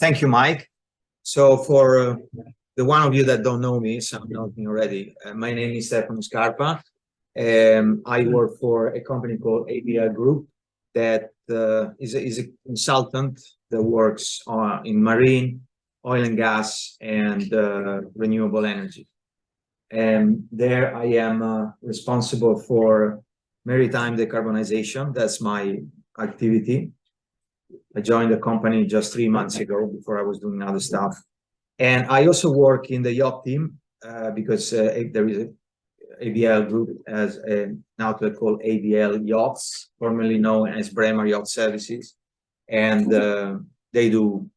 Thank you, Mike. So for the one of you that don't know me, so I'm not me already, my name is Stefano Scarpa. I work for a company called ABL Group that is a consultant that works in marine, oil and gas, and renewable energy. And there I am responsible for maritime decarbonization. That's my activity. I joined the company just 3 months ago. Before I was doing other stuff. And I also work in the yacht team because there is ABL Group as an outlet called ABL Yachts, formerly known as Bremer Yacht Services. And they do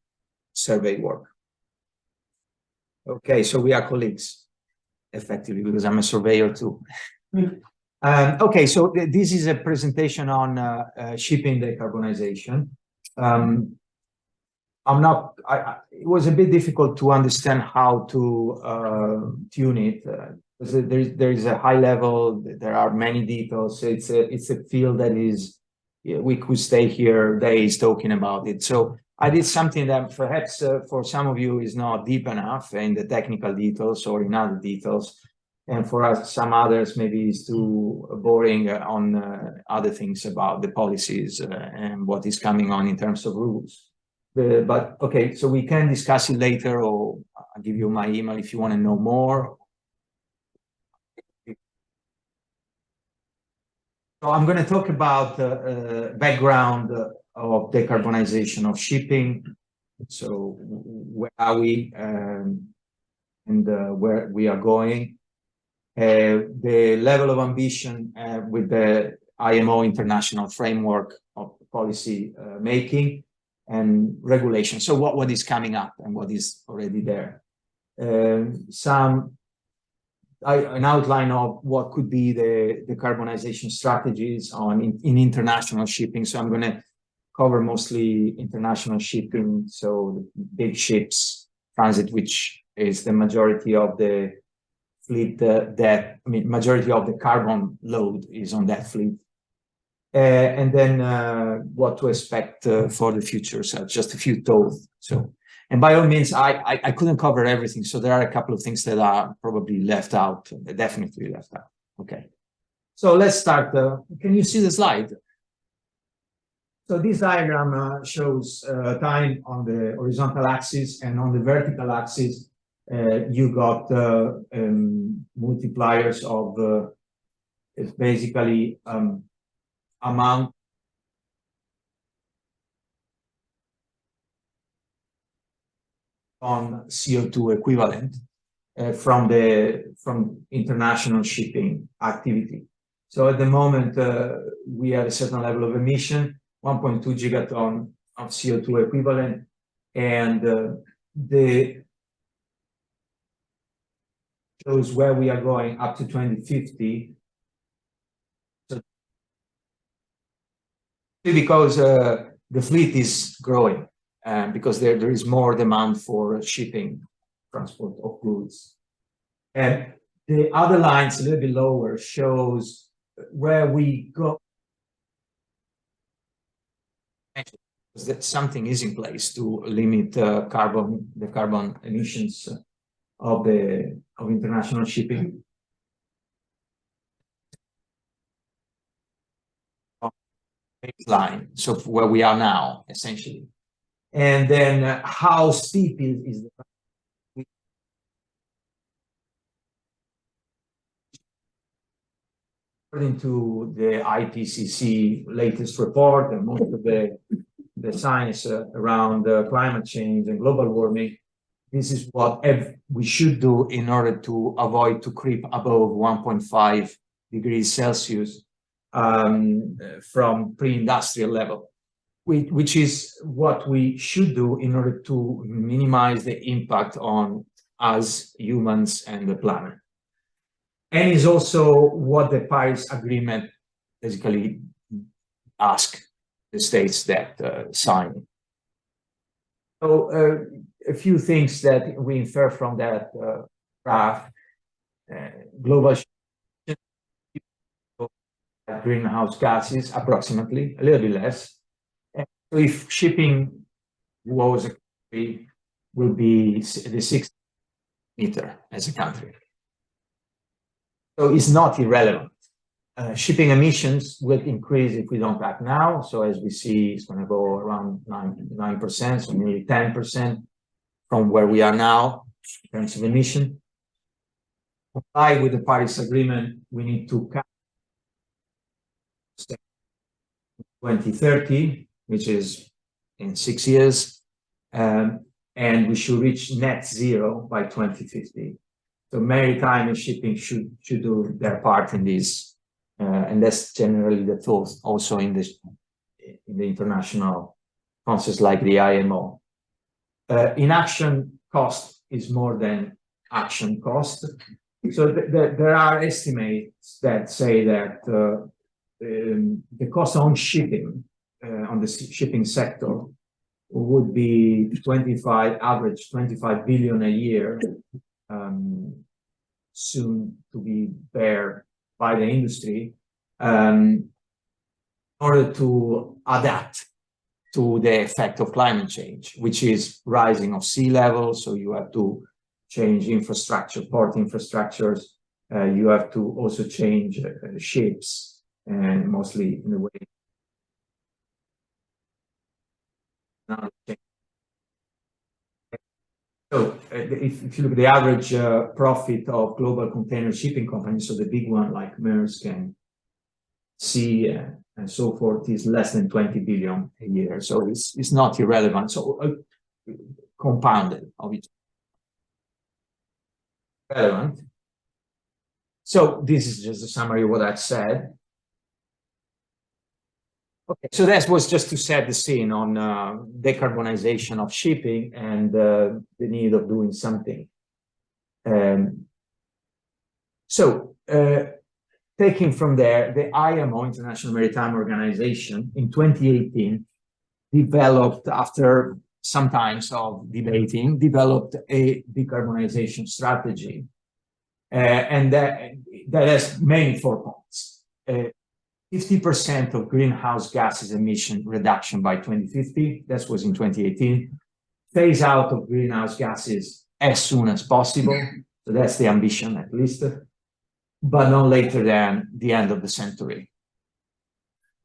survey work. Okay, so we are colleagues, effectively, because I'm a surveyor too. Okay, so this is a presentation on shipping decarbonization. It was a bit difficult to understand how to tune it. There is a high level, there are many details. It's a field that is, we could stay here days talking about it. So I did something that perhaps for some of you is not deep enough in the technical details or in other details. And for us, some others maybe is too boring on other things about the policies and what is coming on in terms of rules. But okay, so we can discuss it later, or I'll give you my email if you want to know more. So I'm going to talk about background of decarbonization of shipping. So where are we and where we are going. The level of ambition with the IMO international framework of policy making and regulation. So what is coming up and what is already there. An outline of what could be the decarbonization strategies in international shipping. So I'm going to cover mostly international shipping. So big ships, transit, which is the majority of the fleet majority of the carbon load is on that fleet. And then what to expect for the future. So just a few thoughts. So, and by all means, I couldn't cover everything. So there are a couple of things that are probably left out, definitely left out. Okay. So let's start. Can you see the slide? So this diagram shows time on the horizontal axis, and on the vertical axis, you got multipliers of it's basically amount on CO2 equivalent from international shipping activity. So at the moment we have a certain level of emission, 1.2 gigaton of CO2 equivalent, and the shows where we are going up to 2050. So because the fleet is growing, because there is more demand for shipping, transport of goods. And the other lines a little bit lower shows where we go. That something is in place to limit the carbon emissions of international shipping. Baseline, so where we are now, essentially. And then how steep is the according to the IPCC latest report and most of the science around climate change and global warming, this is what we should do in order to avoid to creep above 1.5 degrees Celsius from pre-industrial level, which is what we should do in order to minimize the impact on us humans and the planet. And is also what the Paris Agreement basically asks the states that sign. So a few things that we infer from that graph. Global greenhouse gases, approximately, a little bit less. And so if shipping was we will be the 6th meter as a country. So it's not irrelevant. Shipping emissions will increase if we don't act now. So as we see, it's going to go around 9%, so nearly 10% from where we are now in terms of emission. Comply with the Paris Agreement, we need to cut 2030, which is in 6 years, and we should reach net zero by 2050. So maritime and shipping should do their part in this, and that's generally the thought also in the international concepts like the IMO. Inaction cost is more than action cost. So there are estimates that say that the cost on shipping, on the shipping sector, would be average 25 billion a year, soon to be bear by the industry, in order to adapt to the effect of climate change, which is rising of sea level. So you have to change infrastructure, port infrastructures. You have to also change ships, and mostly in a way. So if you look at the average profit of global container shipping companies, so the big one like Maersk and Sea and so forth, is less than 20 billion a year. So it's not irrelevant. So compounded of it. Relevant. So this is just a summary of what I've said. Okay, so that was just to set the scene on decarbonization of shipping and the need of doing something. Taking from there, the IMO, International Maritime Organization, in 2018, developed, after some times of debating, developed a decarbonization strategy. And that has mainly 4 points. 50% of greenhouse gases emission reduction by 2050. That was in 2018. Phase out of greenhouse gases as soon as possible. So that's the ambition, at least, but not later than the end of the century.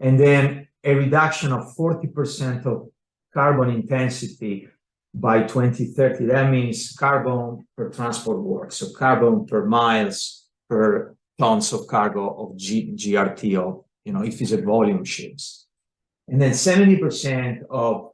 And then a reduction of 40% of carbon intensity by 2030. That means carbon per transport work. So carbon per miles, per tons of cargo of GRT, of, if it's a volume ships. And then 70% of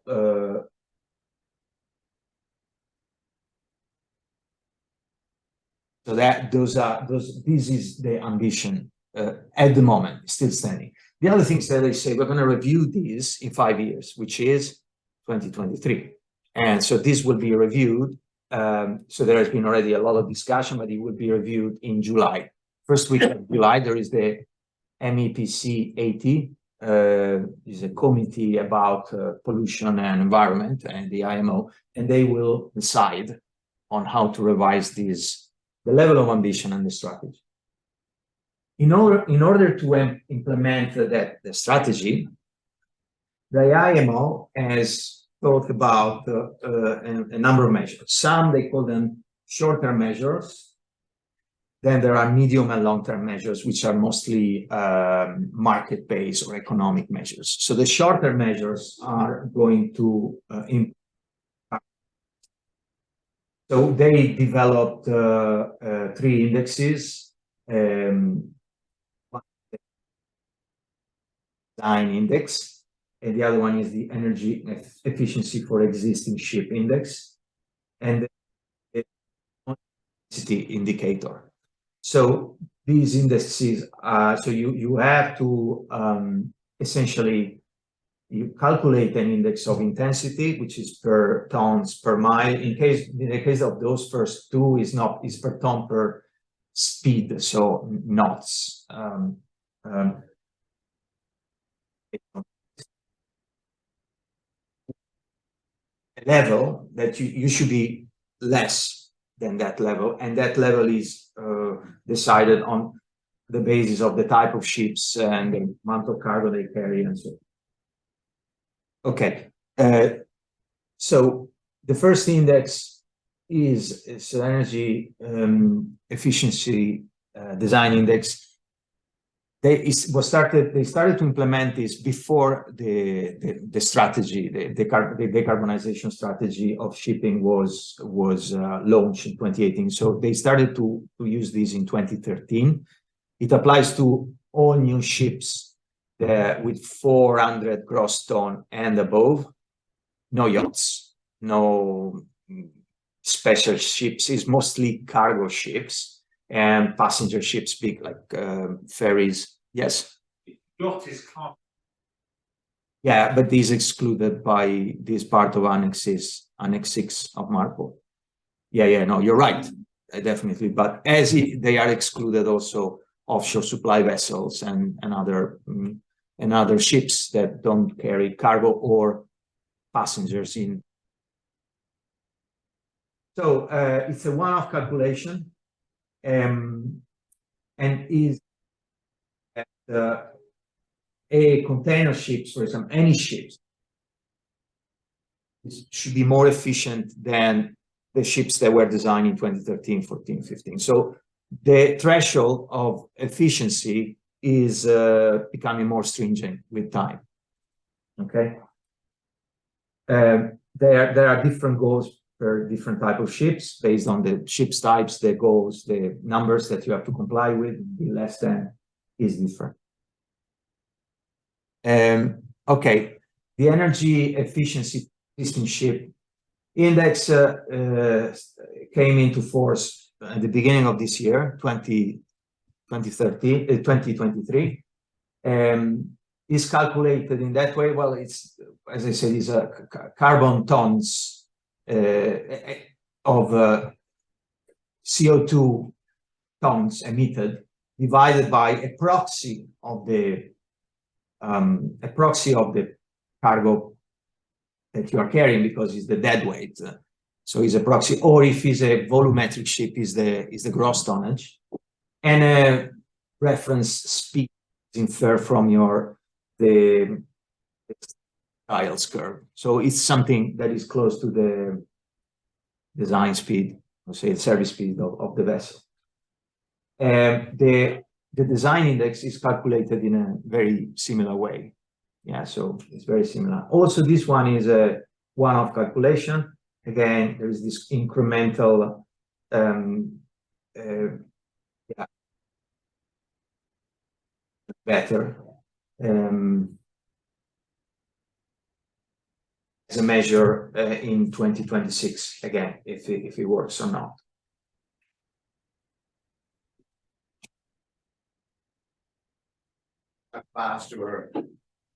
so that this is the ambition at the moment, still standing. The other things that they say, we're going to review these in 5 years, which is 2023. And so this will be reviewed. So there has been already a lot of discussion, but it will be reviewed in July. First week of July, there is the MEPC 80, is a committee about pollution and environment, and the IMO, and they will decide on how to revise these, the level of ambition and the strategy. In order to implement the strategy, the IMO has thought about a number of measures. Some, they call them short-term measures. Then there are medium and long-term measures, which are mostly market-based or economic measures. So the short-term measures are going to so they developed 3 indexes. Design index, and the other one is the energy efficiency for existing ship index, and the intensity indicator. So these indices, so you have to essentially, you calculate an index of intensity, which is per tons per mile. In the case of those first 2, is per ton per speed, so knots. Level that you should be less than that level, and that level is decided on the basis of the type of ships and the amount of cargo they carry and so on. Okay, so The first index is energy efficiency design index. They started to implement this before the strategy, the decarbonization strategy of shipping was launched in 2018. So they started to use this in 2013. It applies to all new ships with 400 gross ton and above. No yachts, no special ships. It's mostly cargo ships and passenger ships, big like ferries. Yes. Yacht is cargo. Yeah, but these excluded by this part of Annex 6 of MARPOL. Yeah, no, you're right, definitely. But they are excluded also offshore supply vessels and other ships that don't carry cargo or passengers in. So it's a one-off calculation. And is a container ships, for example, any ships should be more efficient than the ships that were designed in 2013, 14, 15. So the threshold of efficiency is becoming more stringent with time. Okay. There are different goals per different type of ships based on the ships types, the goals, the numbers that you have to comply with. The less than is different. Okay, the energy efficiency system ship index came into force at the beginning of this year, 2023. Is calculated in that way. Well, it's, as I said, is a carbon tons of CO2 tons emitted divided by a proxy of the cargo that you are carrying, because it's the dead weight. So it's a proxy, or if it's a volumetric ship, is the gross tonnage, and a reference speed is inferred from the Giles curve. So it's something that is close to the design speed, or say the service speed of the vessel. The design index is calculated in a very similar way. Yeah, so it's very similar. Also, this one is a one-off calculation. Again, there is this incremental better as a measure in 2026, again, if it works or not. Past or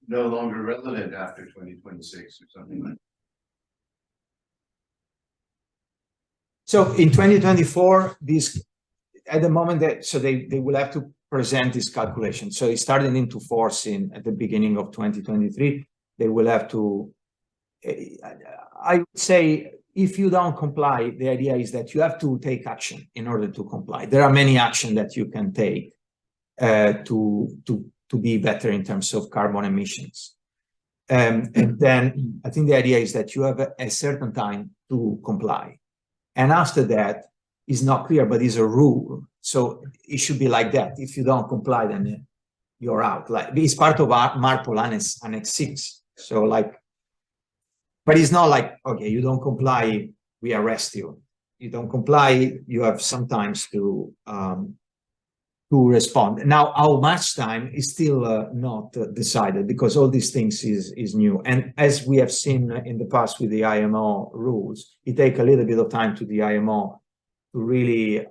no longer relevant after 2026 or something like that. So in 2024, this at the moment they will have to present this calculation. So it started into force at the beginning of 2023. They will have to. I would say if you don't comply, the idea is that you have to take action in order to comply. There are many actions that you can take to be better in terms of carbon emissions. And then I think the idea is that you have a certain time to comply. And after that, is not clear, but is a rule. So it should be like that. If you don't comply, then you're out. Like it's part of our MARPOL Annex 6. So like, but it's not like, okay, you don't comply, we arrest you. You don't comply, you have sometimes to respond. Now, how much time is still not decided, because all these things is new. And as we have seen in the past with the IMO rules, it takes a little bit of time to the IMO to really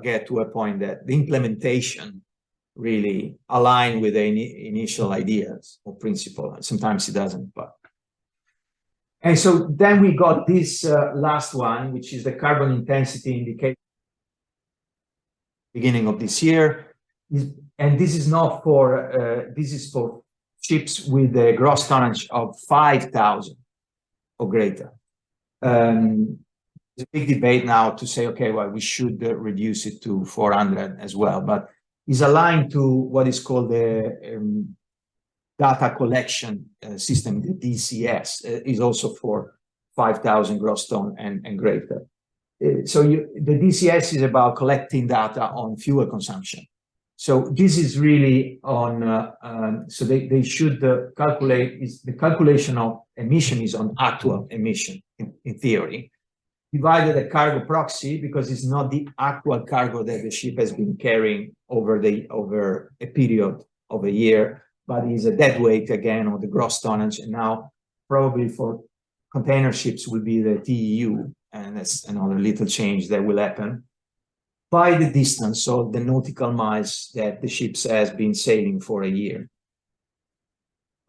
get to a point that the implementation really align with the initial ideas or principle. Sometimes it doesn't, but. And so then we got this last one, which is the carbon intensity indicator. Beginning of this year, and this is not for this is for ships with a gross tonnage of 5,000 or greater. There's a big debate now to say, okay, well, we should reduce it to 400 as well, but is aligned to what is called the data collection system, the DCS, is also for 5,000 gross ton and greater. So the DCS is about collecting data on fuel consumption. So this is really on, so they should calculate, the calculation of emission is on actual emission in theory, divided a cargo proxy because it's not the actual cargo that the ship has been carrying over a period of a year, but is a dead weight again or the gross tonnage. And now probably for container ships will be the TEU, and that's another little change that will happen by the distance, so the nautical miles that the ship has been sailing for a year.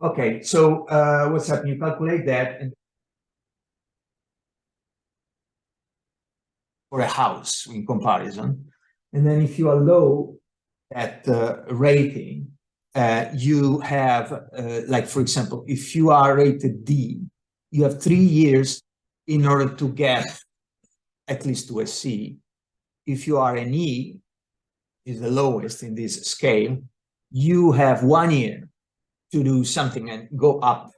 Okay, so what's happening? You calculate that and for a house in comparison. And then if you allow that rating, you have, like, for example, if you are rated D, you have 3 years in order to get at least to a C. If you are an E, is the lowest in this scale, you have 1 year to do something and go up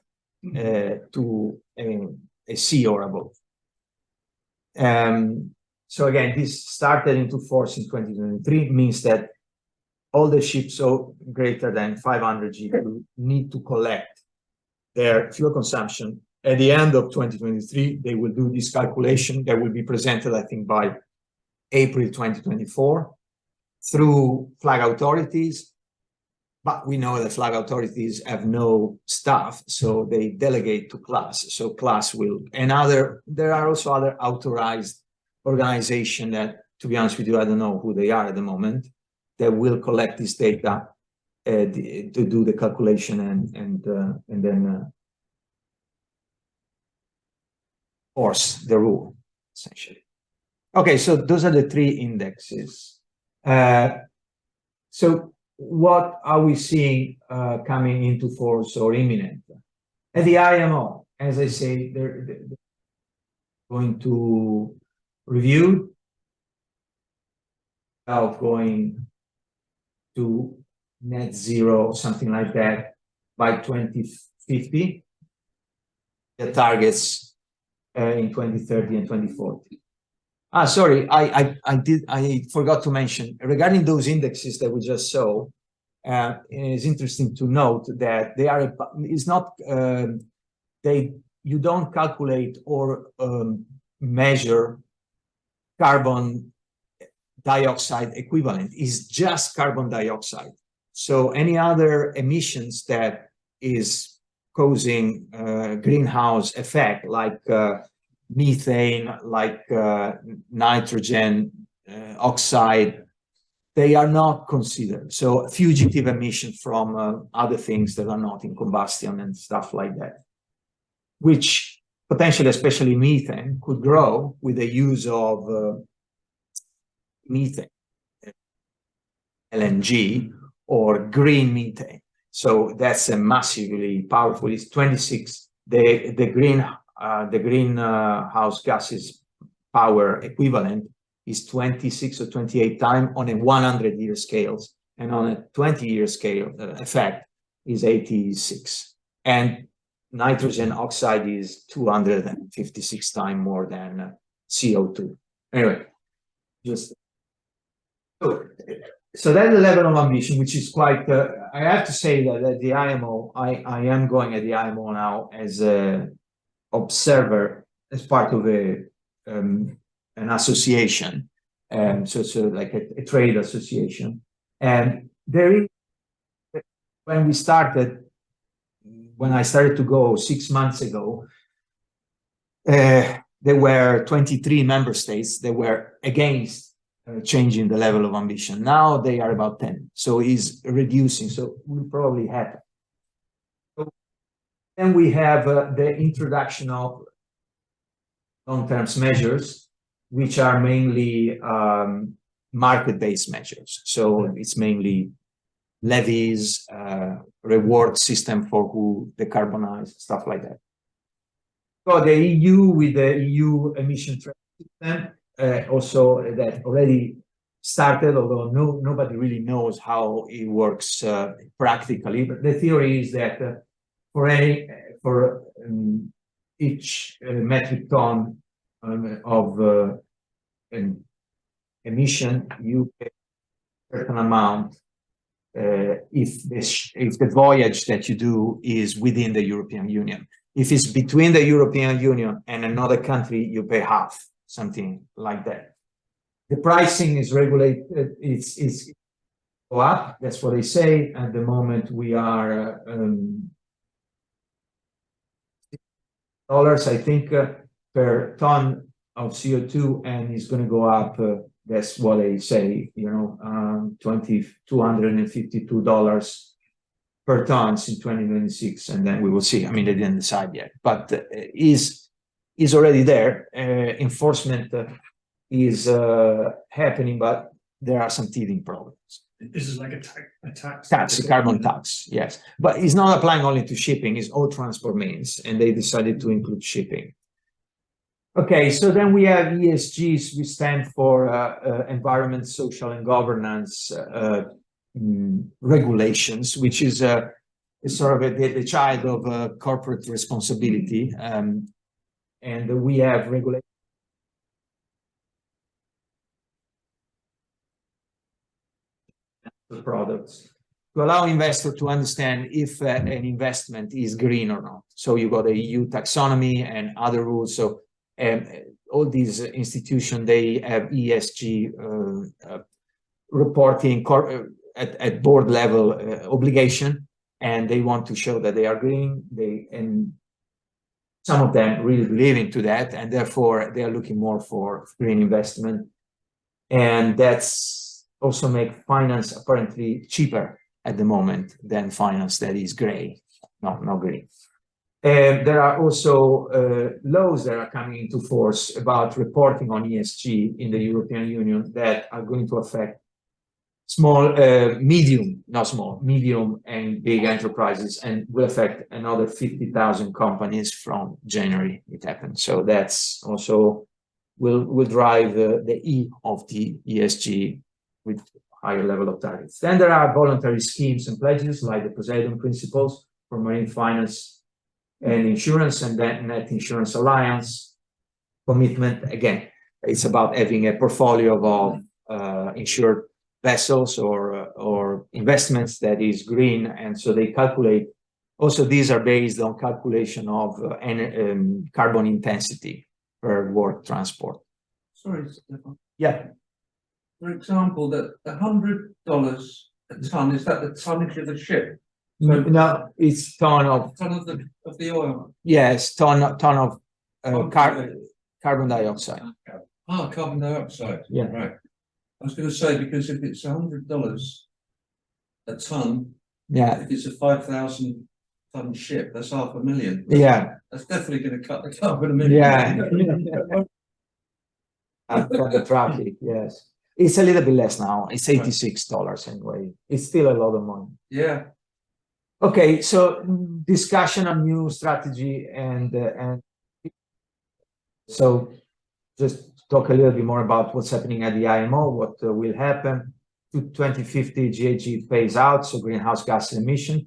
to a C or above. So again, this started into force in 2023, means that all the ships greater than 500 GW need to collect their fuel consumption. At the end of 2023, they will do this calculation that will be presented, I think, by April 2024 through flag authorities. But we know that flag authorities have no staff, so they delegate to class. So class will, and there are also other authorized organizations that, to be honest with you, I don't know who they are at the moment, that will collect this data to do the calculation and then force the rule, essentially. Okay, so those are the 3 indexes. So what are we seeing coming into force or imminent? At the IMO, as I say, they're going to review of going to net zero, something like that, by 2050. The targets in 2030 and 2040. Sorry, I forgot to mention, regarding those indexes that we just saw, it's interesting to note that they are, it's not, you don't calculate or measure carbon dioxide equivalent, is just carbon dioxide. So any other emissions that is causing greenhouse effect, like methane, like nitrogen oxide, they are not considered. So fugitive emission from other things that are not in combustion and stuff like that, which potentially, especially methane, could grow with the use of methane, LNG, or green methane. So that's a massively powerful. It's 26. The greenhouse gases power equivalent is 26 or 28 times on a 100-year scale, and on a 20-year scale effect is 86. And nitrogen oxide is 256 times more than CO2. Anyway, just so that's the level of ambition, which is quite. I have to say that at the IMO, I am going at the IMO now as an observer, as part of an association, so like a trade association. And there is, when I started to go 6 months ago, there were 23 member states that were against changing the level of ambition. Now they are about 10, so it's reducing, so will probably happen. So then we have the introduction of long-term measures, which are mainly market-based measures. So it's mainly levies, reward system for who decarbonize, stuff like that. So the EU, with the EU emission trading system, also that already started, although nobody really knows how it works practically. But the theory is that for each metric ton of emission, you pay a certain amount if the voyage that you do is within the European Union. If it's between the European Union and another country, you pay half, something like that. The pricing is regulated, it's go up, that's what they say. At the moment, we are dollars, I think, per ton of CO2, and it's going to go up. That's what they say, you know, $252 per tons in 2026, and then we will see. I mean, they didn't decide yet, but is already there. Enforcement is happening, but there are some teething problems. This is like a tax. Tax, a carbon tax, yes. But it's not applying only to shipping, it's all transport means, and they decided to include shipping. Okay, so then we have ESGs, we stand for environment, social, and governance regulations, which is sort of the child of corporate responsibility. And we have regulations. Products to allow investors to understand if an investment is green or not. So you got the EU taxonomy and other rules. So all these institutions, they have ESG reporting at board level obligation, and they want to show that they are green. And some of them really believe into that, and therefore they are looking more for green investment. And that's also make finance apparently cheaper at the moment than finance that is gray, not green. There are also laws that are coming into force about reporting on ESG in the European Union that are going to affect medium and big enterprises, and will affect another 50,000 companies from January. It happened. So that's also will drive the E of the ESG with higher level of targets. Then there are voluntary schemes and pledges like the Poseidon Principles for marine finance and insurance, and then Net Insurance Alliance commitment. Again, it's about having a portfolio of insured vessels or investments that is green, and so they calculate. Also, these are based on calculation of carbon intensity per work transport. Sorry, Stefano. Yeah. For example, that $100 a ton, is that the tonnage of the ship? So No, it's ton of the oil. yes, ton of carbon dioxide. Ah, carbon dioxide. Yeah. Right. I was going to say, because if it's $100 a ton, Yeah. if it's a 5,000 ton ship, that's $500,000. Yeah. That's definitely going to cut the carbon emission. Yeah. From the traffic, yes. It's a little bit less now. It's $86 anyway. It's still a lot of money. Yeah. Okay, so discussion on new strategy and so just talk a little bit more about what's happening at the IMO, what will happen to 2050 GHG phase out, so greenhouse gas emission.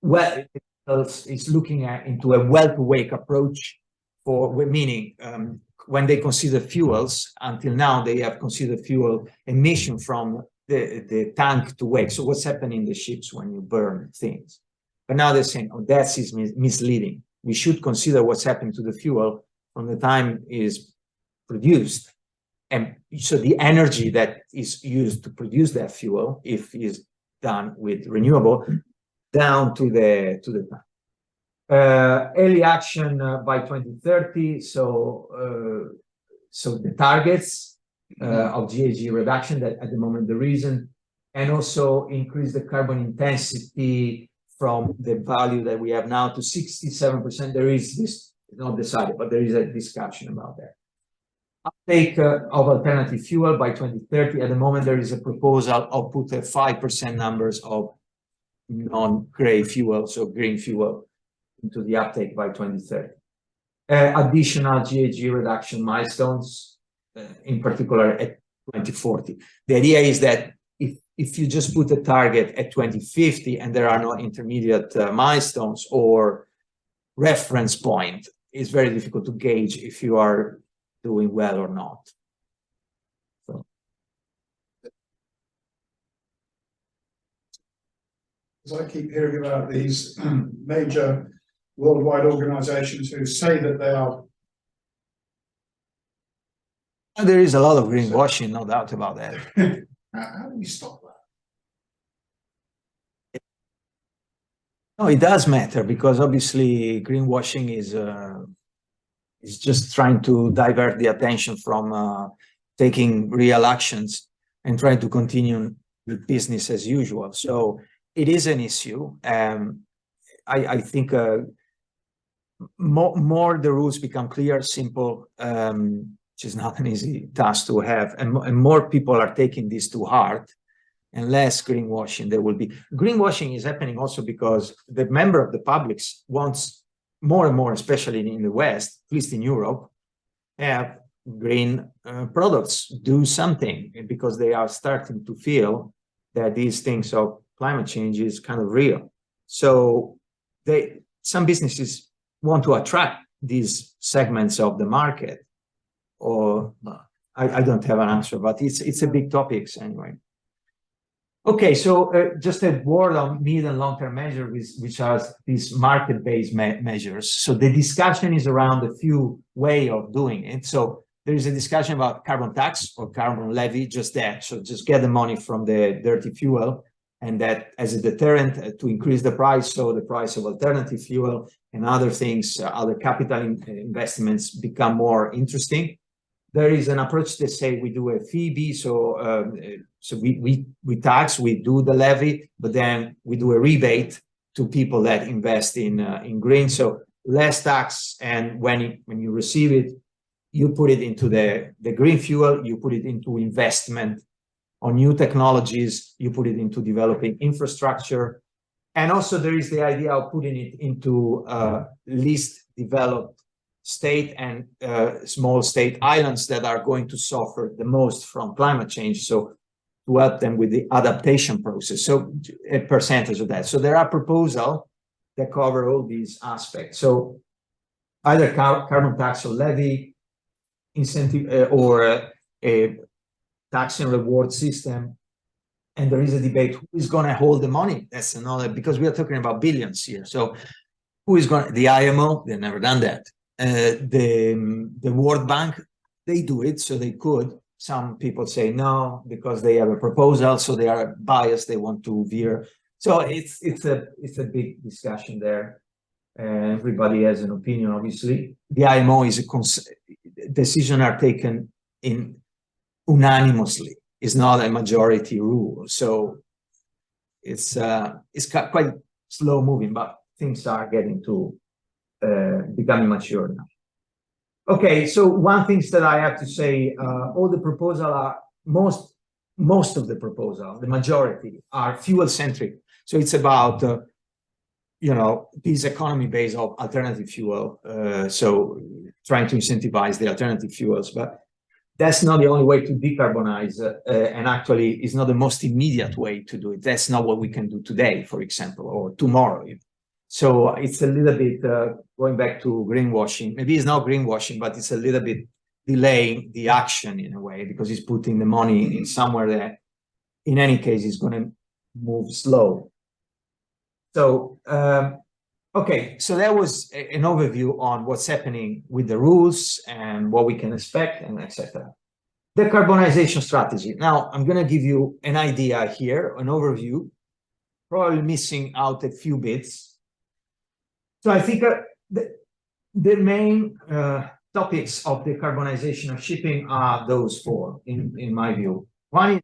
Well, it's looking into a well-to-wake approach for meaning when they consider fuels. Until now, they have considered fuel emission from the tank to wake. So what's happening in the ships when you burn things? But now they're saying, oh, that is misleading. We should consider what's happening to the fuel from the time is produced. And so the energy that is used to produce that fuel, if is done with renewable, down to the tank. Early action by 2030. So the targets of GHG reduction that at the moment the reason, and also increase the carbon intensity from the value that we have now to 67%. There is this, not decided, but there is a discussion about that. Uptake of alternative fuel by 2030. At the moment, there is a proposal of put a 5% numbers of non-gray fuel, so green fuel, into the uptake by 2030. Additional GHG reduction milestones, in particular at 2040. The idea is that if you just put a target at 2050 and there are no intermediate milestones or reference point, it's very difficult to gauge if you are doing well or not. So. As I keep hearing about these major worldwide organizations who say that they are. There is a lot of greenwashing, no doubt about that. How do we stop that? No, it does matter, because obviously greenwashing is just trying to divert the attention from taking real actions and trying to continue with business as usual. So it is an issue. I think more the rules become clear, simple, which is not an easy task to have, and more people are taking this to heart, and less greenwashing there will be. Greenwashing is happening also because the member of the public wants more and more, especially in the West, at least in Europe, have green products, do something, because they are starting to feel that these things of climate change is kind of real. So some businesses want to attract these segments of the market, or I don't have an answer, but it's a big topic anyway. Okay, so just a word on mid and long-term measures, which are these market-based measures. So the discussion is around a few ways of doing it. So there is a discussion about carbon tax or carbon levy, just that. So just get the money from the dirty fuel, and that as a deterrent to increase the price, so the price of alternative fuel and other things, other capital investments become more interesting. There is an approach that say we do a fee, so we tax, we do the levy, but then we do a rebate to people that invest in green. So less tax, and when you receive it, you put it into the green fuel, you put it into investment on new technologies, you put it into developing infrastructure. And also there is the idea of putting it into least developed state and small state islands that are going to suffer the most from climate change, so to help them with the adaptation process, so a percentage of that. So there are proposals that cover all these aspects. So either carbon tax or levy, incentive, or a tax and reward system. And there is a debate, who is going to hold the money? That's another, because we are talking about billions here. So who is going to, the IMO, they've never done that. The World Bank, they do it, so they could. Some people say no, because they have a proposal, so they are biased, they want to veer. So it's a big discussion there. Everybody has an opinion, obviously. The IMO is decisions are taken unanimously. It's not a majority rule, so it's quite slow moving, but things are getting to becoming mature now. Okay, so one thing that I have to say, all the proposals are, most of the proposal, the majority, are fuel centric. So it's about this economy base of alternative fuel, so trying to incentivize the alternative fuels, but that's not the only way to decarbonize, and actually is not the most immediate way to do it. That's not what we can do today, for example, or tomorrow. So it's a little bit going back to greenwashing. Maybe it's not greenwashing, but it's a little bit delaying the action in a way, because it's putting the money in somewhere that, in any case, is going to move slow. So, okay, so that was an overview on what's happening with the rules and what we can expect, and etc. Decarbonization strategy. Now, I'm going to give you an idea here, an overview, probably missing out a few bits. So I think the main topics of decarbonization of shipping are those four, in my view. One is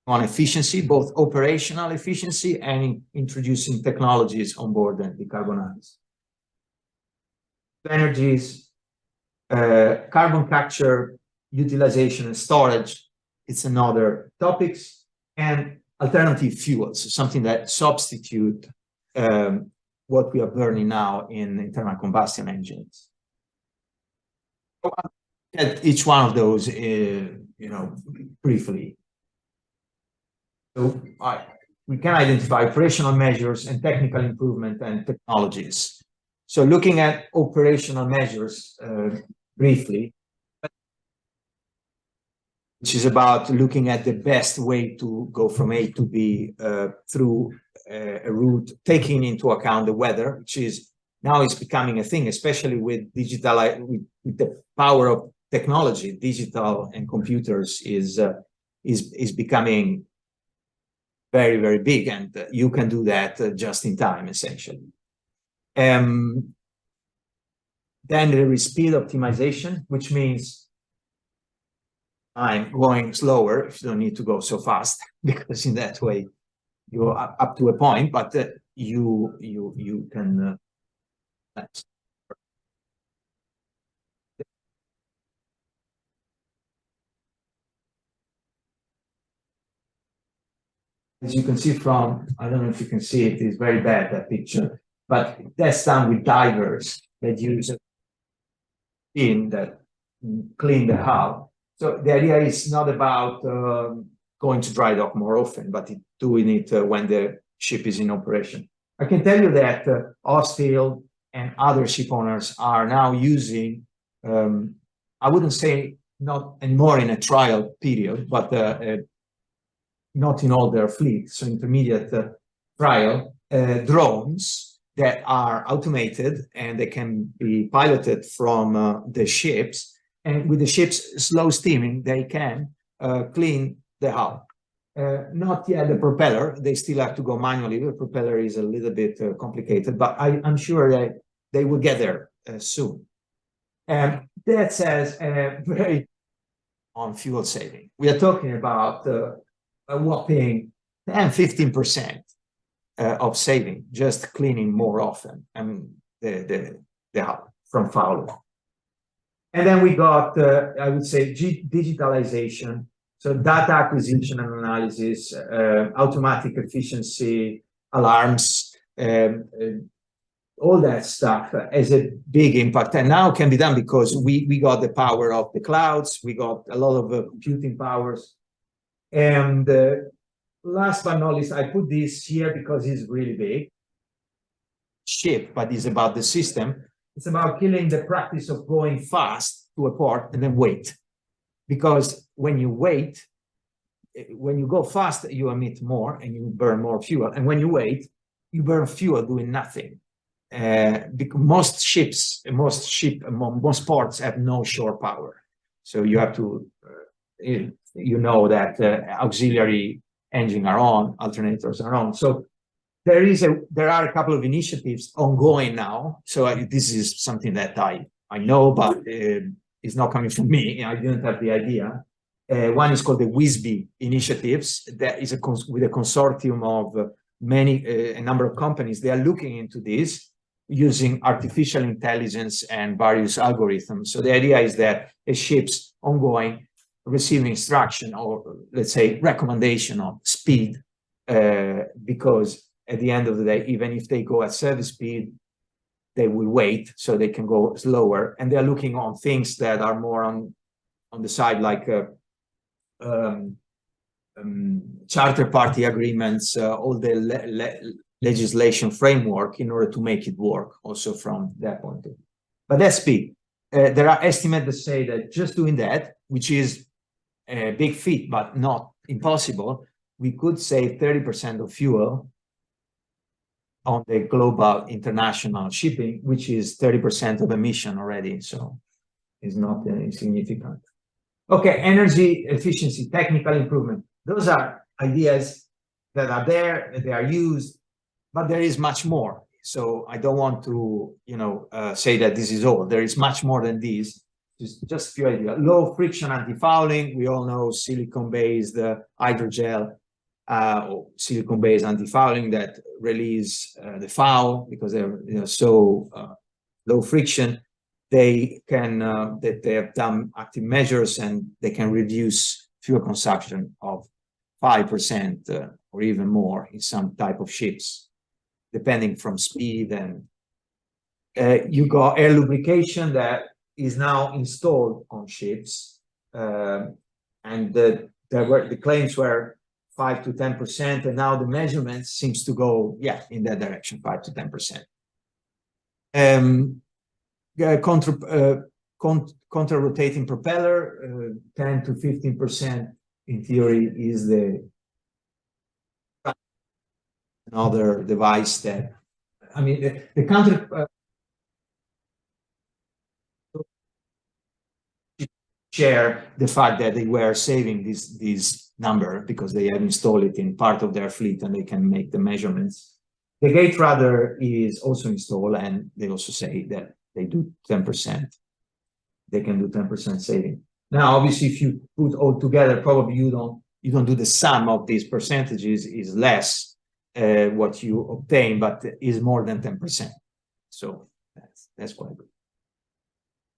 on efficiency, both operational efficiency and introducing technologies on board that decarbonize. Energies, carbon capture, utilization and storage, it's another topics, and alternative fuels, something that substitute what we are burning now in internal combustion engines. At each one of those, briefly. So we can identify operational measures and technical improvement and technologies. So looking at operational measures briefly, which is about looking at the best way to go from A to B through a route, taking into account the weather, which is now is becoming a thing, especially with digital, with the power of technology. Digital and computers is becoming very, very big, and you can do that just in time, essentially. Then there is speed optimization, which means I'm going slower if you don't need to go so fast, because in that way you're up to a point, but you can as you can see from, I don't know if you can see it, it's very bad, that picture, but that's done with divers that use a fin that clean the hull. So the idea is not about going to dry dock more often, but doing it when the ship is in operation. I can tell you that Ausfield and other ship owners are now using, I wouldn't say not anymore in a trial period, but not in all their fleet, so intermediate trial, drones that are automated and they can be piloted from the ships. And with the ship's slow steaming, they can clean the hull. Not yet the propeller, they still have to go manually. The propeller is a little bit complicated, but I'm sure that they will get there soon. And that says very on fuel saving. We are talking about a whopping 10-15% of saving, just cleaning more often and the hull from fouling. And then we got, I would say, digitalization. So data acquisition and analysis, automatic efficiency, alarms, all that stuff has a big impact. And now can be done because we got the power of the clouds, we got a lot of computing powers. And last but not least, I put this here because it's really big. Ship, but it's about the system. It's about killing the practice of going fast to a port and then wait. Because when you wait, when you go fast, you emit more and you burn more fuel. And when you wait, you burn fuel doing nothing. Because most ports have no shore power. So you have to, you know that auxiliary engines are on, alternators are on. So there are a couple of initiatives ongoing now. So this is something that I know, but it's not coming from me. I didn't have the idea. One is called the WISB initiatives. That is with a consortium of a number of companies. They are looking into this using artificial intelligence and various algorithms. So the idea is that a ship's ongoing receiving instruction or let's say recommendation of speed, because at the end of the day, even if they go at service speed, they will wait so they can go slower. And they're looking on things that are more on the side, like charter party agreements, all the legislation framework in order to make it work also from that point of view. But that's big. There are estimates that say that just doing that, which is a big feat, but not impossible, we could save 30% of fuel on the global international shipping, which is 30% of emission already. So it's not insignificant. Okay, energy efficiency, technical improvement. Those are ideas that are there, they are used, but there is much more. So I don't want to, say that this is all. There is much more than this. Just a few ideas. Low friction anti-fouling. We all know silicone-based hydrogel or silicone-based anti-fouling that release the foul because they're so low friction. They can they have done active measures and they can reduce fuel consumption of 5% or even more in some type of ships, depending from speed. And you got air lubrication that is now installed on ships, and the claims were 5 to 10%, and now the measurement seems to go in that direction, 5 to 10%. Contra-rotating propeller, 10 to 15% in theory is another device that, I mean, the counter share the fact that they were saving this number because they have installed it in part of their fleet and they can make the measurements. The gate radar is also installed, and they also say that they do 10%. They can do 10% saving. Now, obviously, if you put all together, probably you don't do the sum of these percentages, is less what you obtain, but is more than 10%. So that's quite good.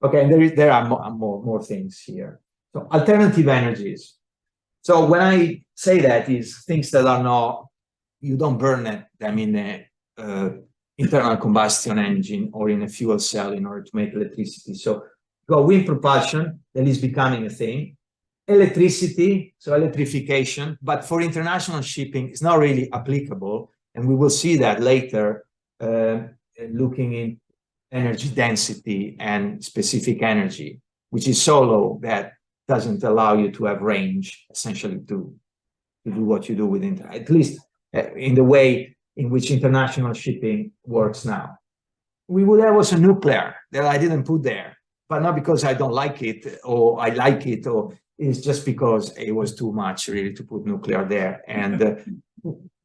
Okay, and there are more things here. So alternative energies. So when I say that, is things that are not, you don't burn them in an internal combustion engine or in a fuel cell in order to make electricity. So got wind propulsion, that is becoming a thing. Electricity, so electrification, but for international shipping, it's not really applicable. And we will see that later, looking in energy density and specific energy, which is so low that doesn't allow you to have range, essentially, to do what you do with at least in the way in which international shipping works now. We would have also nuclear that I didn't put there, but not because I don't like it or I like it, or it's just because it was too much really to put nuclear there. And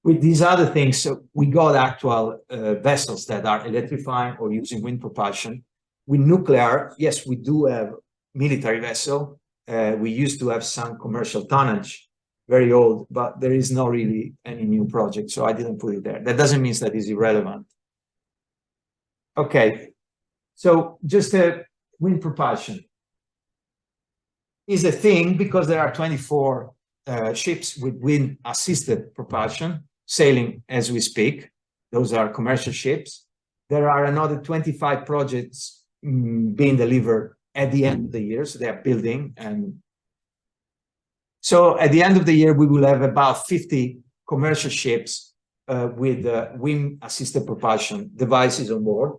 with these other things, we got actual vessels that are electrifying or using wind propulsion. With nuclear, yes, we do have military vessel. We used to have some commercial tonnage, very old, but there is not really any new project, so I didn't put it there. That doesn't mean that it's irrelevant. Okay, so just wind propulsion is a thing because there are 24 ships with wind-assisted propulsion sailing as we speak. Those are commercial ships. There are another 25 projects being delivered at the end of the year, so they are building. And so at the end of the year, we will have about 50 commercial ships with wind-assisted propulsion devices on board.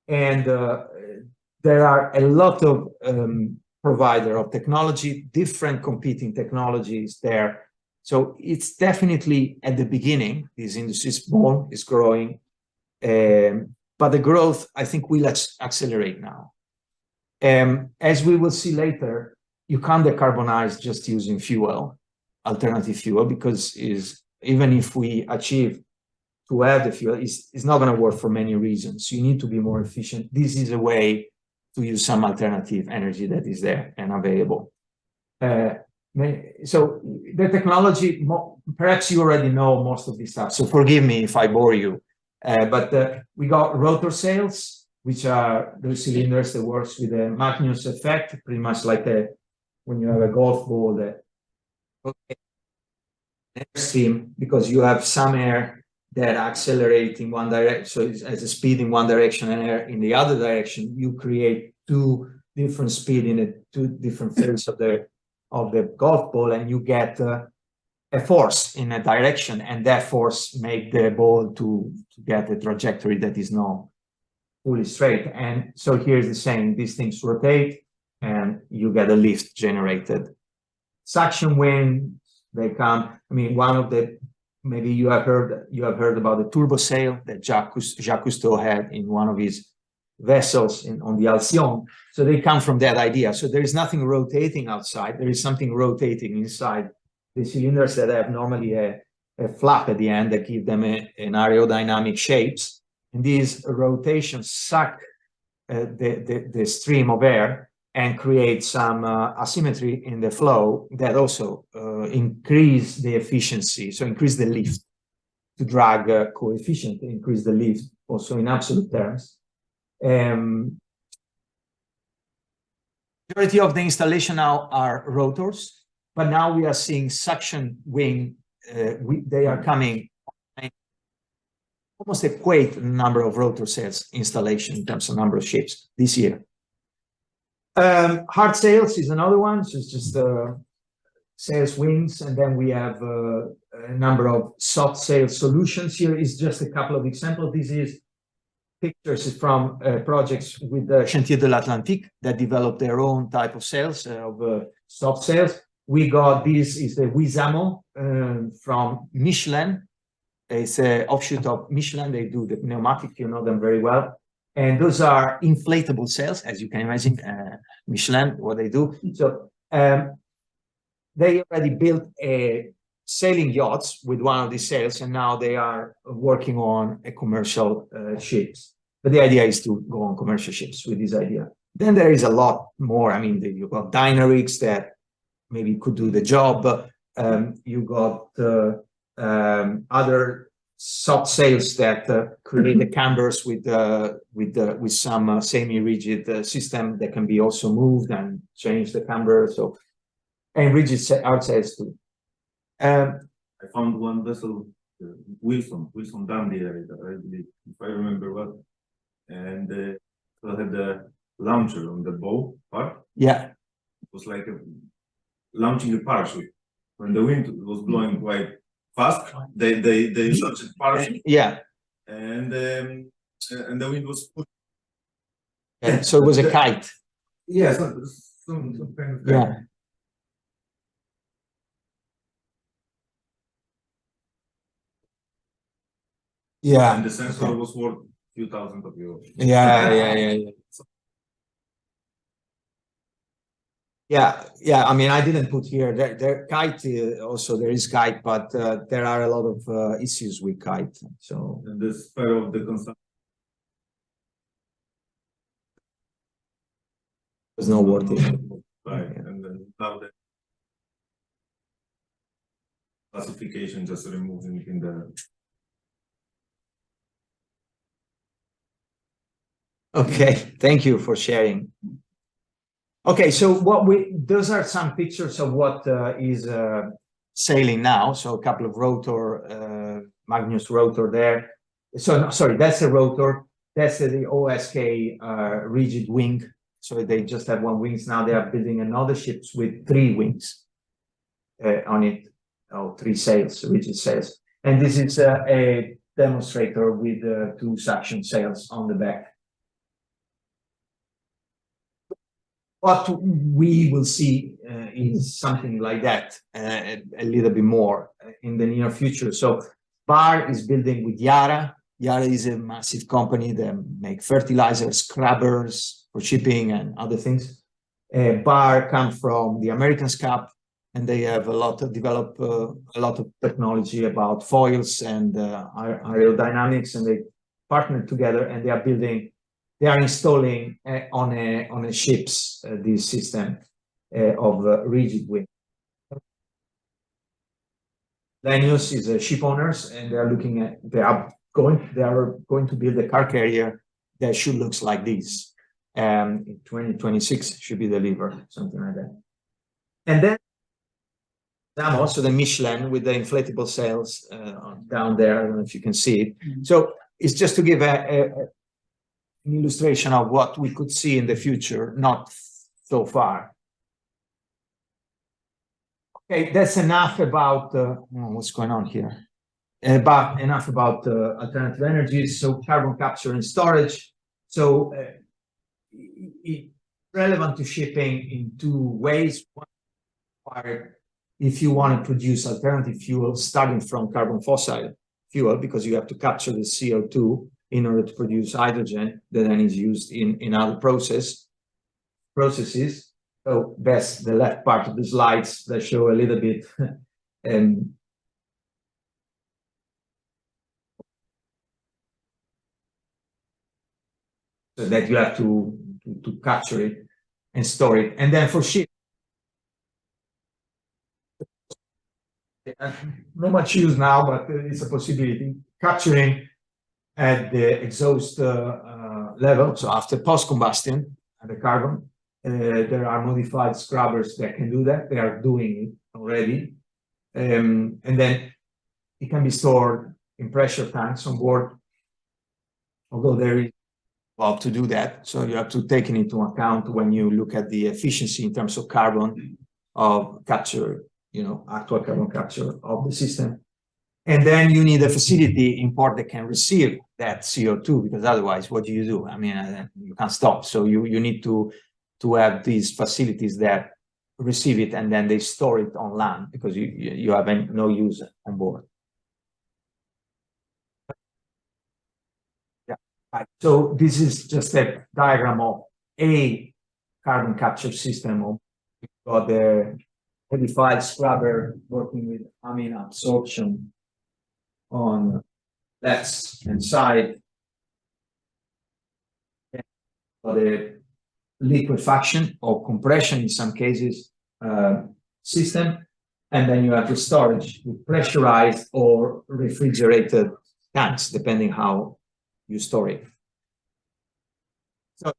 And there are a lot of provider of technology, different competing technologies there. So it's definitely at the beginning. This industry is born, is growing, but the growth, I think, will accelerate now. As we will see later, you can't decarbonize just using fuel, alternative fuel, because even if we achieve to have the fuel, it's not going to work for many reasons. You need to be more efficient. This is a way to use some alternative energy that is there and available. So the technology, perhaps you already know most of this stuff, so forgive me if I bore you. But we got rotor sails, which are those cylinders that works with a Magnus effect, pretty much like when you have a golf ball that airstream, because you have some air that accelerate in one direction, so it has a speed in one direction and air in the other direction. You create two different speed in two different fields of the golf ball, and you get a force in a direction, and that force make the ball to get a trajectory that is not fully straight. And so here's the same: these things rotate, and you get a lift generated. Suction wind, they come. I mean, one of the maybe you have heard about the turbo sail that Jacques Cousteau had in one of his vessels on the Alcyon. So they come from that idea. So there is nothing rotating outside. There is something rotating inside the cylinders that have normally a flap at the end that give them an aerodynamic shapes. And these rotations suck the stream of air and create some asymmetry in the flow that also increase the efficiency, so increase the lift to drag coefficient, increase the lift also in absolute terms. Majority of the installation now are rotors, but now we are seeing suction wing. They are coming almost equate the number of rotor sails installation in terms of number of ships this year. Hard sails is another one, so it's just sails wings, and then we have a number of soft sail solutions. Here is just a couple of examples. This is pictures from projects with the Chantier de l'Atlantique that developed their own type of sails, of soft sails. We got this is the Wizamo from Michelin. It's an offshoot of Michelin. They do the pneumatic, you know them very well. And those are inflatable sails, as you can imagine, Michelin, what they do. So they already built a sailing yachts with one of these sails, and now they are working on a commercial ships. But the idea is to go on commercial ships with this idea. Then there is a lot more. I mean, you've got Dynarics that maybe could do the job. You got other soft sails that create the cambers with some semi-rigid system that can be also moved and change the camber. So, and rigid outsails too. I found one vessel, Wilson Dandy, I believe, if I remember well, and it had a launcher on the bow part. Yeah. It was like launching a parachute. When the wind was blowing quite fast, they launched a parachute. Yeah. And the wind was put. Yeah. So it was a kite. Yeah, some kind of kite. Yeah. Yeah. And the sensor was worth a few thousand of euros. Yeah. Yeah. I mean, I didn't put here. There kite also there is kite, but there are a lot of issues with kite. So And the spare of the consumption. it's not worth it. Right, Yeah. and then now the classification just removing in the. Okay, thank you for sharing. Okay, so those are some pictures of what is sailing now. So a couple of rotor, Magnus rotor there. So no, sorry, that's a rotor. That's the OSK rigid wing. So they just have one wings. Now they are building another ships with 3 wings on it. Oh, 3 sails, rigid sails. And this is a demonstrator with 2 suction sails on the back. What we will see is something like that, a little bit more in the near future. So Bar is building with Yara. Yara is a massive company that make fertilizer, scrubbers for shipping and other things. Bar comes from the American SCAP, and they have developed a lot of technology about foils and aerodynamics, and they partnered together and they are installing on a ships this system of rigid wing. Lenius is a ship owners, and they are going to build a car carrier that should looks like this. In 2026 should be delivered, something like that. And then also the Michelin with the inflatable sails down there. I don't know if you can see it. So it's just to give an illustration of what we could see in the future, not so far. Okay, that's enough about what's going on here. Enough about alternative energies. So carbon capture and storage. So it's relevant to shipping in 2 ways. One, if you want to produce alternative fuel starting from carbon fossil fuel, because you have to capture the CO2 in order to produce hydrogen that then is used in other processes. So that's the left part of the slides that show a little bit so that you have to capture it and store it. And then for ship, not much use now, but it's a possibility. Capturing at the exhaust level, so after post-combustion, the carbon, there are modified scrubbers that can do that. They are doing it already. And then it can be stored in pressure tanks on board, although there is to do that. So you have to take it into account when you look at the efficiency in terms of carbon of capture, actual carbon capture of the system. And then you need a facility in port that can receive that CO2, because otherwise, what do you do? I mean, you can't stop. So you need to have these facilities that receive it and then they store it on land, because you have no use on board. Yeah. Right. So this is just a diagram of a carbon capture system. We've got the modified scrubber working with amine absorption on left hand side, for the liquefaction or compression in some cases system, and then you have the storage with pressurized or refrigerated tanks, depending how you store it. So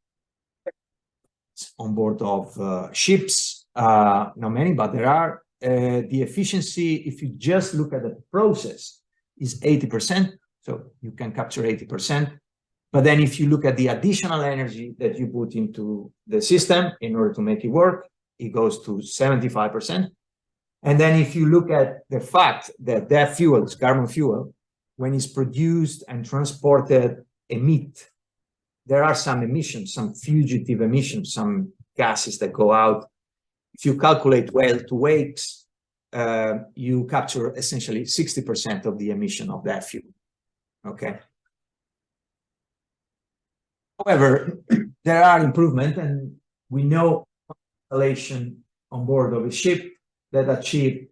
on board of ships, not many, but there are. The efficiency, if you just look at the process, is 80%, so you can capture 80%. But then if you look at the additional energy that you put into the system in order to make it work, it goes to 75%. And then if you look at the fact that that fuel, is carbon fuel, when it's produced and transported, there are some emissions, some fugitive emissions, some gases that go out. If you calculate well to wakes, you capture essentially 60% of the emission of that fuel. Okay. However, there are improvements, and we know installation on board of a ship that achieve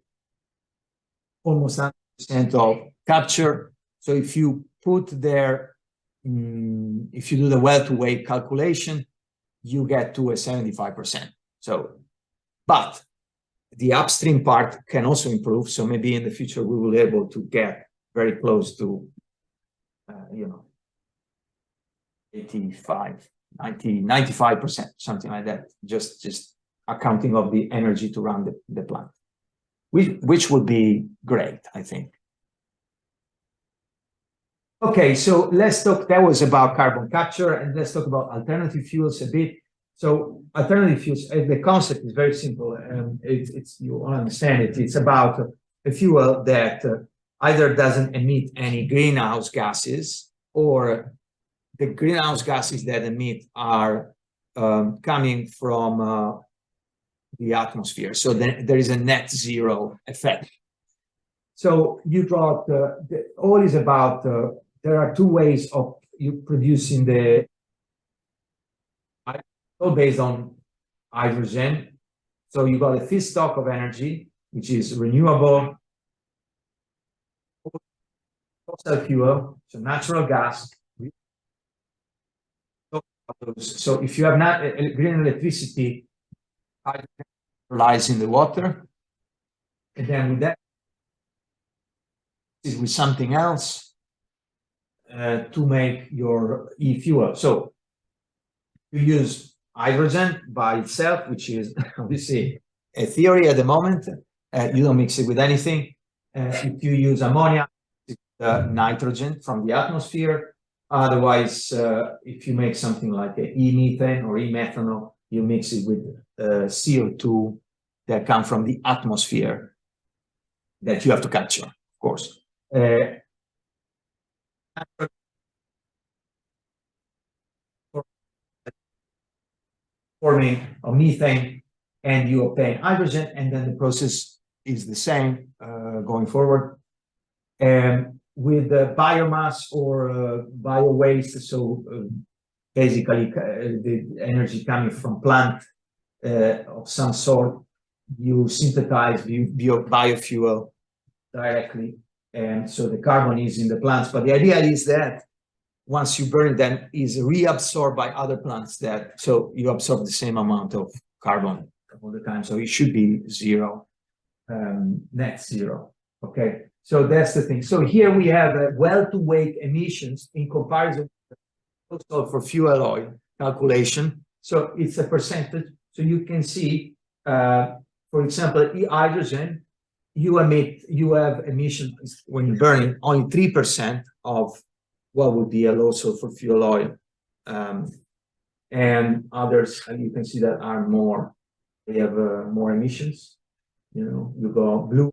almost 100% of capture. So if you put there, if you do the well-to-wake calculation, you get to a 75%. So, but the upstream part can also improve. So maybe in the future we will be able to get very close to, 85, 90, 95%, something like that. Just accounting of the energy to run the plant, which would be great, I think. Okay, so let's talk. That was about carbon capture, and let's talk about alternative fuels a bit. So alternative fuels, the concept is very simple, and it's you all understand it. It's about a fuel that either doesn't emit any greenhouse gases, or the greenhouse gases that emit are coming from the atmosphere. So then there is a net zero effect. So you draw all is about. There are two ways of you producing the all based on hydrogen. So you got a feedstock of energy, which is renewable fossil fuel, so natural gas. So if you have not green electricity, hydrogen lies in the water, and then with that, with something else to make your e-fuel. So you use hydrogen by itself, which is obviously a theory at the moment. You don't mix it with anything. If you use ammonia, nitrogen from the atmosphere. Otherwise, if you make something like e-methane or e-methanol, you mix it with CO2 that come from the atmosphere that you have to capture, of course. Forming of methane, and you obtain hydrogen, and then the process is the same going forward. And with the biomass or bio waste, so basically the energy coming from plant of some sort, you synthesize biofuel directly, and so the carbon is in the plants. But the idea is that once you burn it, then is reabsorbed by other plants, that so you absorb the same amount of carbon all the time. So it should be zero, net zero. Okay, so that's the thing. So here we have well-to-wake emissions in comparison also for fuel oil calculation. So it's a percentage. So you can see, for example, hydrogen, you have emissions when you're burning only 3% of what would be a low sulfur fuel oil, and others you can see that are more. They have more emissions. You go blue.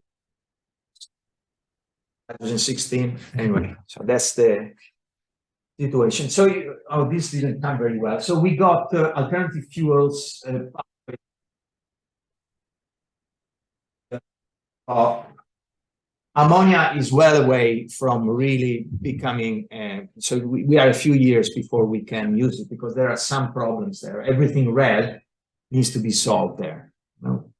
hydrogen 16. Anyway, so that's the situation. So, oh, this didn't come very well. So we got alternative fuels. Ammonia is well away from really becoming, so we are a few years before we can use it because there are some problems there. Everything red needs to be solved there. You know?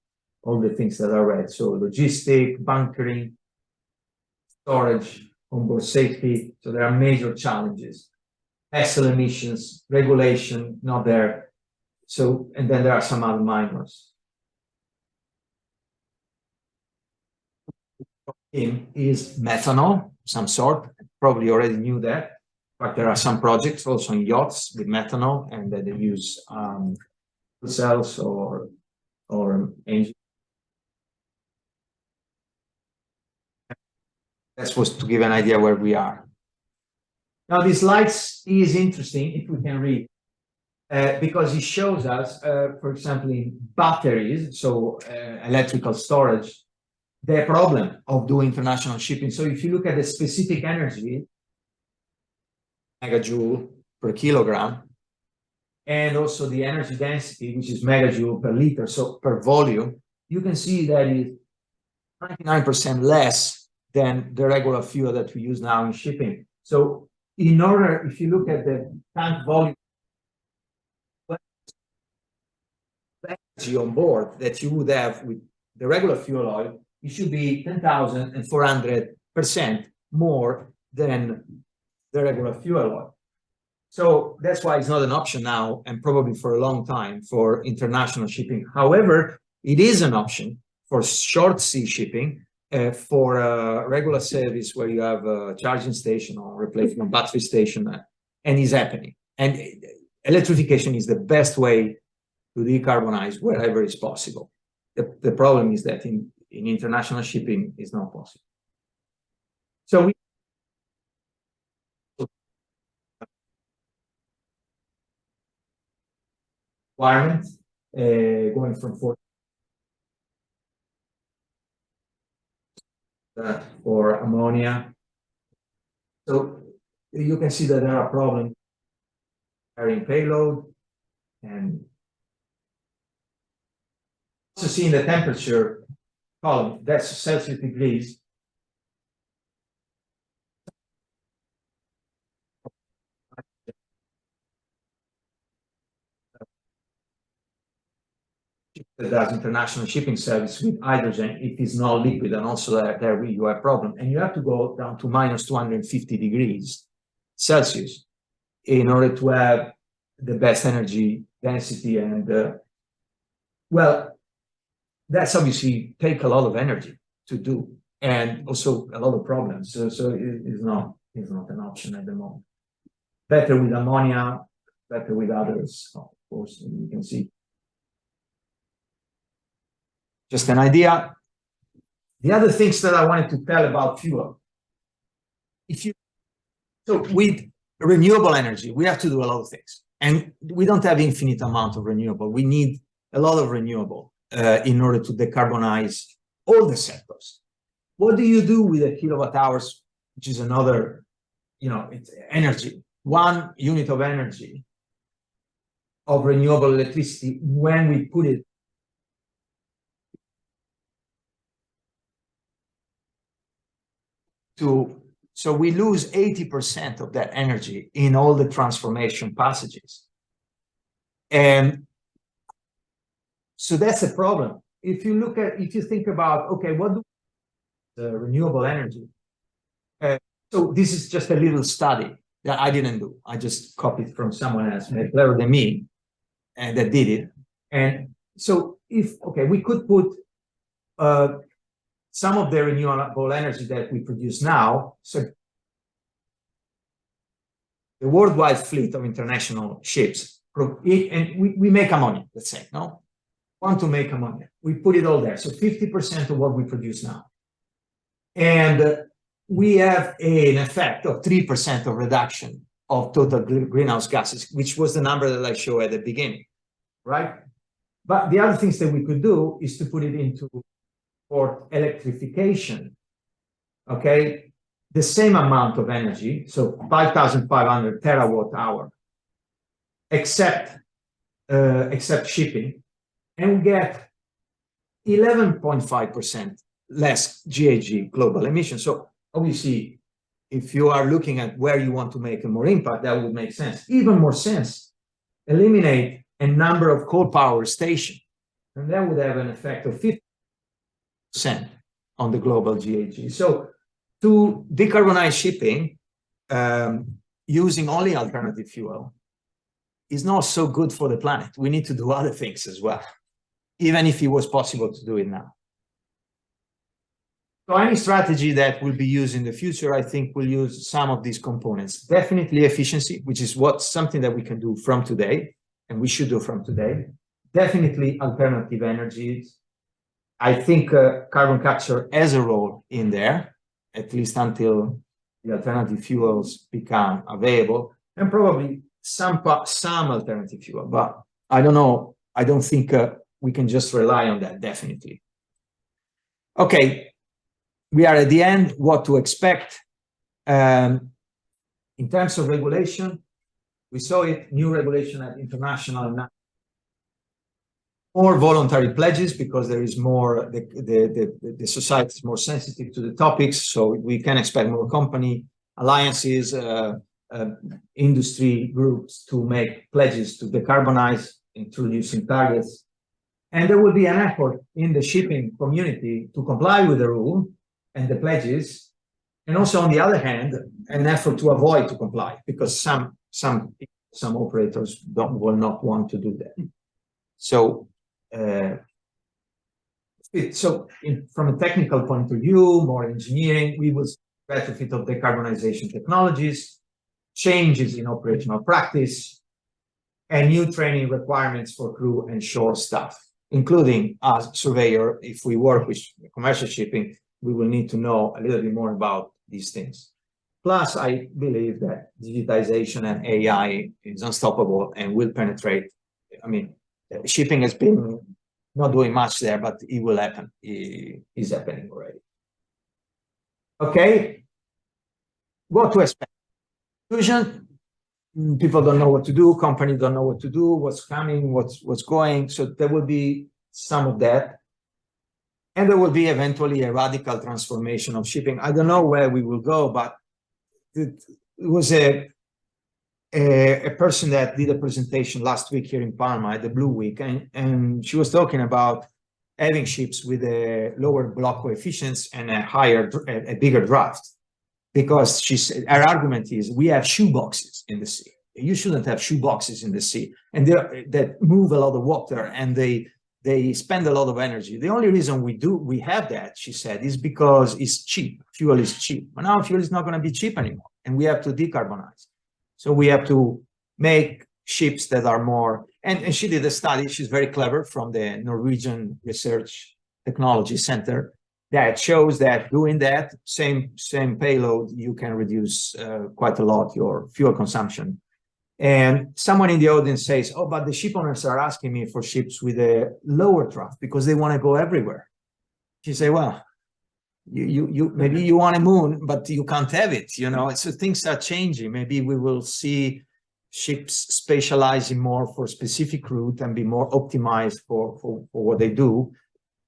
All the things that are red. So logistic, bunkering, storage, onboard safety. So there are major challenges. Vessel emissions, regulation, not there. So, and then there are some other minors. Is methanol, some sort. Probably already knew that, but there are some projects also in yachts with methanol, and that they use cells or engine. That was to give an idea where we are. Now, this slides is interesting if we can read, because it shows us, for example, in batteries, so electrical storage, the problem of doing international shipping. So if you look at the specific energy, megajoule per kilogram, and also the energy density, which is megajoule per liter, so per volume, you can see that it's 99% less than the regular fuel that we use now in shipping. So in order, if you look at the tank volume, energy on board that you would have with the regular fuel oil, it should be 10,400% more than the regular fuel oil. So that's why it's not an option now, and probably for a long time for international shipping. However, it is an option for short sea shipping, for a regular service where you have a charging station or replacement battery station, and is happening. And electrification is the best way to decarbonize wherever it's possible. The problem is that in international shipping is not possible. So requirement going from 4 for ammonia. So you can see that there are problems carrying payload, and also seeing the temperature column, that's Celsius degrees. That does international shipping service with hydrogen, it is not liquid, and also there you have a problem. And you have to go down to minus 250 degrees Celsius in order to have the best energy density. And well, that's obviously take a lot of energy to do, and also a lot of problems. So it is not an option at the moment. Better with ammonia, better with others, of course, you can see. Just an idea. The other things that I wanted to tell about fuel. So with renewable energy, we have to do a lot of things, and we don't have infinite amount of renewable. We need a lot of renewable in order to decarbonize all the sectors. What do you do with a kilowatt hours, which is another, it's energy, 1 unit of energy of renewable electricity when we put it so we lose 80% of that energy in all the transformation passages. And so that's a problem. If you think about, okay, what do the renewable energy? So this is just a little study that I didn't do. I just copied from someone else, clever than me, and that did it. And so we could put some of the renewable energy that we produce now, so the worldwide fleet of international ships, and we make ammonia, let's say, no? Want to make ammonia. We put it all there. So 50% of what we produce now. And we have an effect of 3% of reduction of total greenhouse gases, which was the number that I showed at the beginning, right? But the other things that we could do is to put it into for electrification, okay? the same amount of energy, so 5,500 terawatt hour, except shipping, and we get 11.5% less GHG global emissions. So obviously, if you are looking at where you want to make a more impact, that would make sense. Even more sense, eliminate a number of coal power stations, and that would have an effect of 50% on the global GHG. So to decarbonize shipping using only alternative fuel is not so good for the planet. We need to do other things as well, even if it was possible to do it now. So any strategy that will be used in the future, I think, will use some of these components. Definitely efficiency, which is something that we can do from today, and we should do from today. Definitely alternative energies. I think carbon capture has a role in there, at least until the alternative fuels become available, and probably some alternative fuel. But I don't know. I don't think we can just rely on that, definitely. Okay. We are at the end, what to expect. In terms of regulation, we saw it, new regulation at international and more voluntary pledges, because there is more, the society is more sensitive to the topics, so we can expect more company alliances, industry groups to make pledges to decarbonize, introducing targets. And there will be an effort in the shipping community to comply with the rule and the pledges, and also on the other hand, an effort to avoid to comply, because some operators will not want to do that. So, from a technical point of view, more engineering, we will retrofit of decarbonization technologies, changes in operational practice, and new training requirements for crew and shore staff, including as surveyor. If we work with commercial shipping, we will need to know a little bit more about these things. Plus, I believe that digitization and AI is unstoppable and will penetrate. I mean, shipping has been not doing much there, but it will happen. It is happening already. Okay. What to expect? Fusion. People don't know what to do. Companies don't know what to do, what's coming, what's going. So there will be some of that. And there will be eventually a radical transformation of shipping. I don't know where we will go, but it was a person that did a presentation last week here in Parma at the Blue Week, and she was talking about having ships with a lower block coefficients and a bigger draft, because she said her argument is we have shoe boxes in the sea. You shouldn't have shoe boxes in the sea, and that move a lot of water, and they spend a lot of energy. The only reason we have that, she said, is because it's cheap. Fuel is cheap. But now fuel is not going to be cheap anymore, and we have to decarbonize. So we have to make ships that are more, and she did a study, she's very clever, from the Norwegian Research Technology Center, that shows that doing that, same payload, you can reduce quite a lot your fuel consumption. And someone in the audience says, oh, but the ship owners are asking me for ships with a lower draft because they want to go everywhere. She say, well, you maybe you want a moon, but you can't have it, you know. So things are changing. Maybe we will see ships specializing more for specific route and be more optimized for what they do,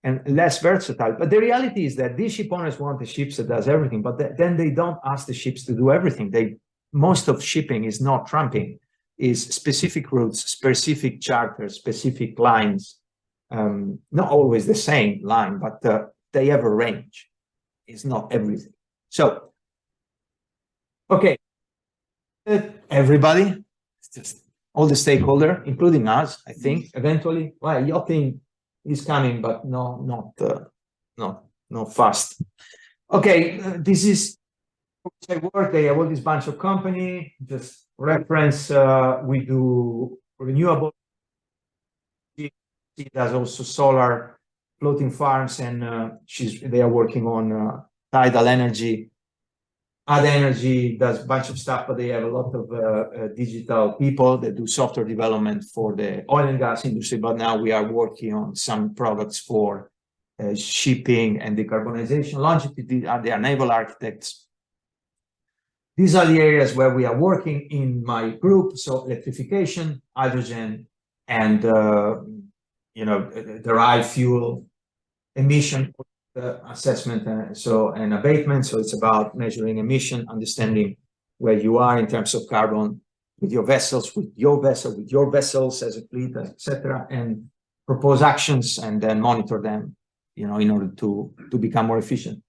and less versatile. But the reality is that these ship owners want the ships that does everything, but then they don't ask the ships to do everything. Most of shipping is not tramping, is specific routes, specific charters, specific lines, not always the same line, but they have a range. It's not everything. So, okay, everybody, just all the stakeholders, including us, I think, eventually, well, yachting is coming, but not fast. Okay, this is work. They have all this bunch of company. Just reference, we do renewable. She does also solar floating farms, and they are working on tidal energy. Ad Energy does a bunch of stuff, but they have a lot of digital people that do software development for the oil and gas industry. But now we are working on some products for shipping and decarbonization. Longitude, they are naval architects. These are the areas where we are working in my group. So electrification, hydrogen, and derived fuel emission assessment and abatement. So it's about measuring emission, understanding where you are in terms of carbon with your vessels, with your vessels as a fleet, etc., and propose actions and then monitor them, in order to become more efficient.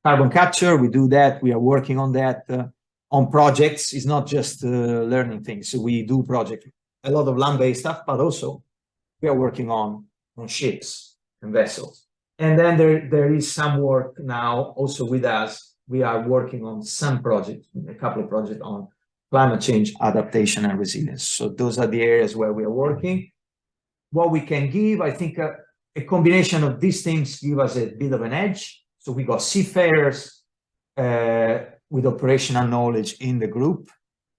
Carbon capture, we do that. We are working on that on projects. It's not just learning things. So we do projects, a lot of land-based stuff, but also we are working on ships and vessels. And then there is some work now also with us. We are working on some projects, a couple of projects on climate change adaptation and resilience. So those are the areas where we are working. What we can give, I think a combination of these things give us a bit of an edge. So we got seafarers with operational knowledge in the group,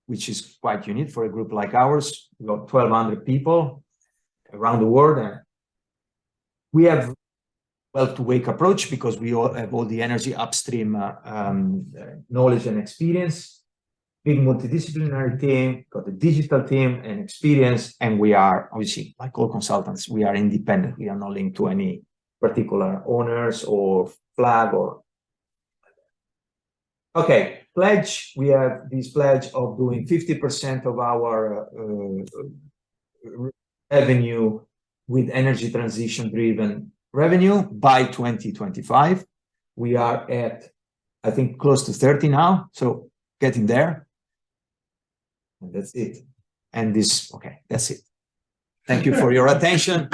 which is quite unique for a group like ours. We got 1,200 people around the world. And we have well-to-wake approach because we all have all the energy upstream knowledge and experience. Big multidisciplinary team, got a digital team and experience, and we are obviously, like all consultants, we are independent. We are not linked to any particular owners or flag or. Okay, pledge. We have this pledge of doing 50% of our revenue with energy transition driven revenue by 2025. We are at, I think, close to 30 now, so getting there. And that's it. And this, okay, that's it. Thank you for your attention.